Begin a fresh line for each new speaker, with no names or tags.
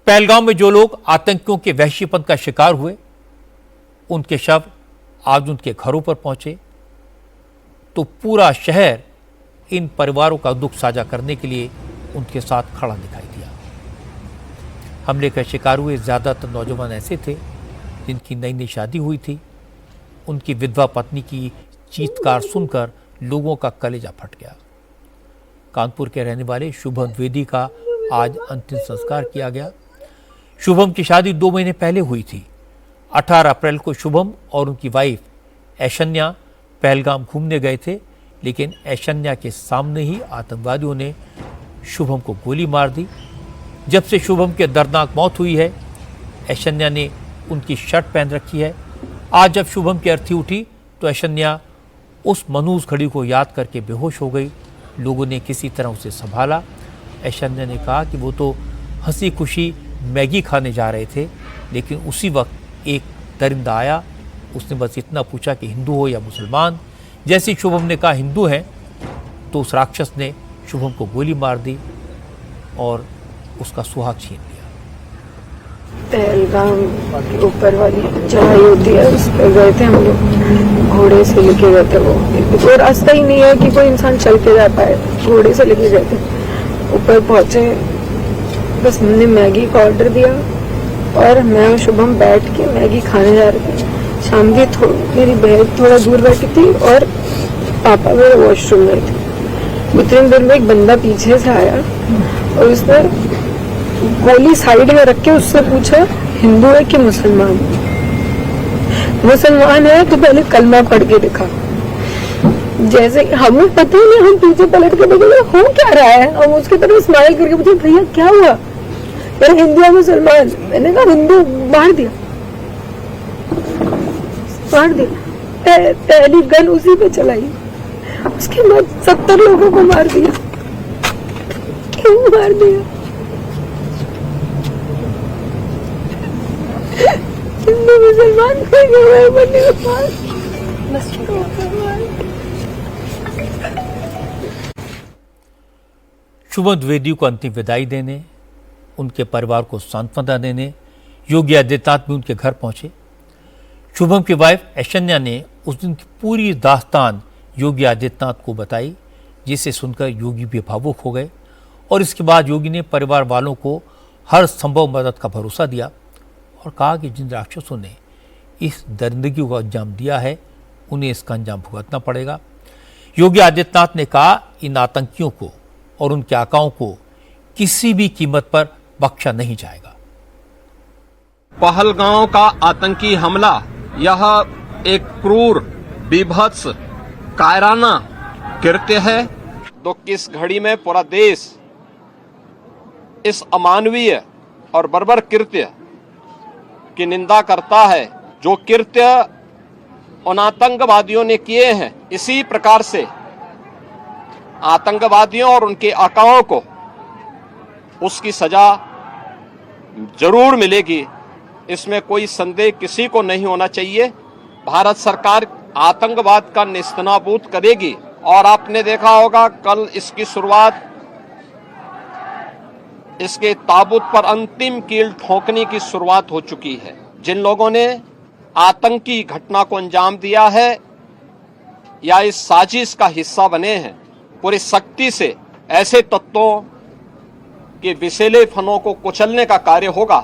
पहलगाम में जो लोग आतंकियों के वहशीपन का शिकार हुए, उनके शव आज उनके घरों पर पहुंचे तो पूरा शहर इन परिवारों का दुख साझा करने के लिए उनके साथ खड़ा दिखाई दिया। हमले का शिकार हुए ज्यादातर नौजवान ऐसे थे जिनकी नई नई शादी हुई थी। उनकी विधवा पत्नी की चीत्कार सुनकर लोगों का कलेजा फट गया। कानपुर के रहने वाले शुभम द्विवेदी का आज अंतिम संस्कार किया गया। शुभम की शादी 2 महीने पहले हुई थी। 18 अप्रैल को शुभम और उनकी वाइफ ऐशन्या पहलगाम घूमने गए थे, लेकिन ऐशन्या के सामने ही आतंकवादियों ने शुभम को गोली मार दी। जब से शुभम की दर्दनाक मौत हुई है, ऐशन्या ने उनकी शर्ट पहन रखी है। आज जब शुभम की अर्थी उठी तो ऐशन्या उस मनहूस घड़ी को याद करके बेहोश हो गई। लोगों ने किसी तरह उसे संभाला। ऐशन्या ने कहा कि वो तो हंसी खुशी मैगी खाने जा रहे थे, लेकिन उसी वक्त एक दरिंदा आया। उसने बस इतना पूछा कि हिंदू हो या मुसलमान। जैसे शुभम ने कहा हिंदू हैं, तो उस राक्षस ने शुभम को गोली मार दी और उसका सुहाग छीन लिया।
पहलगाम के ऊपर वाली चढ़ाई होती है, उस पर गए थे हम लोग। घोड़े से लेके गए थे। वो रास्ता ही नहीं है कि कोई इंसान चल के जा पाए। घोड़े से लेके गए थे। ऊपर पहुंचे, बस हमने मैगी का ऑर्डर दिया और मैं और शुभम बैठ के मैगी खाने जा रहे थे। शाम की मेरी बहन थोड़ा दूर बैठी थी और पापा मेरे वॉशरूम में थे। उतनी देर में एक बंदा पीछे से आया और उसने गोली साइड में रख के उससे पूछा हिंदू है कि मुसलमान। मुसलमान है तो पहले कलमा पढ़ के दिखा। जैसे हमें पता ही नहीं, हम पीछे पलट के देखे हो क्या रहा है। हम उसकी तरफ स्माइल करके पूछे भैया क्या हुआ, यार हिंदू है मुसलमान। मैंने कहा हिंदू, मार दिया। पहली गन उसी पे चलाई। उसके बाद 70 लोगों को मार दिया। क्यों मार दिया? हिंदू मुसलमान
शुभम द्विवेदी को अंतिम विदाई देने, उनके परिवार को सांत्वना देने योगी आदित्यनाथ भी उनके घर पहुंचे। शुभम की वाइफ ऐशन्या ने उस दिन की पूरी दास्तान योगी आदित्यनाथ को बताई, जिसे सुनकर योगी भी भावुक हो गए। और इसके बाद योगी ने परिवार वालों को हर संभव मदद का भरोसा दिया और कहा कि जिन राक्षसों ने इस दरिंदगी को अंजाम दिया है, उन्हें इसका अंजाम भुगतना पड़ेगा। योगी आदित्यनाथ ने कहा इन आतंकियों को और उनके आकाओं को किसी भी कीमत पर बख्शा नहीं जाएगा।
पहलगांव का आतंकी हमला यह एक क्रूर, बीभत्स, कायराना कृत्य है। तो किस घड़ी में पूरा देश इस अमानवीय और बर्बर कृत्य की निंदा करता है, जो कृत्य उन आतंकवादियों ने किए हैं। इसी प्रकार से आतंकवादियों और उनके आकाओं को उसकी सजा जरूर मिलेगी, इसमें कोई संदेह किसी को नहीं होना चाहिए। भारत सरकार आतंकवाद का नेस्तनाबूद करेगी और आपने देखा होगा कल इसकी शुरुआत, इसके ताबूत पर अंतिम कील ठोकने की शुरुआत हो चुकी है। जिन लोगों ने आतंकी घटना को अंजाम दिया है या इस साजिश का हिस्सा बने हैं, पूरी सख्ती से ऐसे तत्वों के विषैले फनों को कुचलने का कार्य होगा।